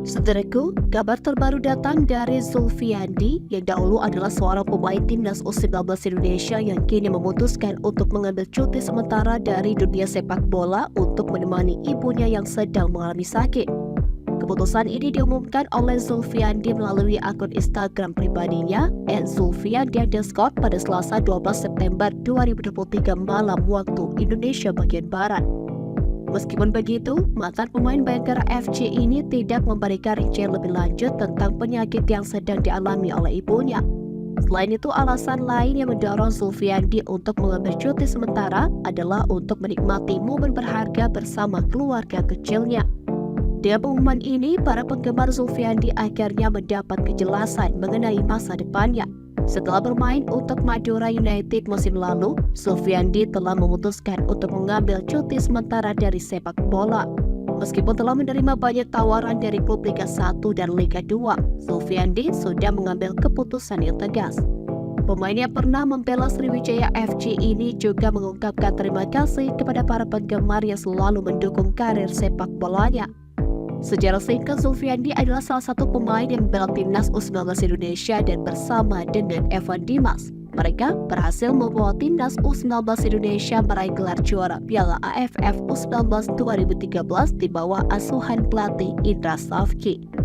Saudaraku, kabar terbaru datang dari Zulfiandi yang dahulu adalah seorang pemain timnas U19 Indonesia yang kini memutuskan untuk mengambil cuti sementara dari dunia sepak bola untuk menemani ibunya yang sedang mengalami sakit. Keputusan ini diumumkan oleh Zulfiandi melalui akun Instagram pribadinya @zulfiandi_ pada Selasa 12 September 2023 malam waktu Indonesia bagian Barat. Meskipun begitu, mantan pemain Bayangkara FC ini tidak memberikan rincian lebih lanjut tentang penyakit yang sedang dialami oleh ibunya. Selain itu, alasan lain yang mendorong Zulfiandi untuk mengambil cuti sementara adalah untuk menikmati momen berharga bersama keluarga kecilnya. Dengan pengumuman ini, para penggemar Zulfiandi akhirnya mendapat kejelasan mengenai masa depannya. Setelah bermain untuk Madura United musim lalu, Zulfiandi telah memutuskan untuk mengambil cuti sementara dari sepak bola. Meskipun telah menerima banyak tawaran dari klub Liga 1 dan Liga 2, Zulfiandi sudah mengambil keputusan yang tegas. Pemain yang pernah membela Sriwijaya FC ini juga mengungkapkan terima kasih kepada para penggemar yang selalu mendukung karir sepak bolanya. Secara singkat, Zulfiandi adalah salah satu pemain yang membela timnas U19 Indonesia dan bersama dengan Evan Dimas, mereka berhasil membawa timnas U19 Indonesia meraih gelar juara Piala AFF U19 2013 di bawah asuhan pelatih Indra Safki.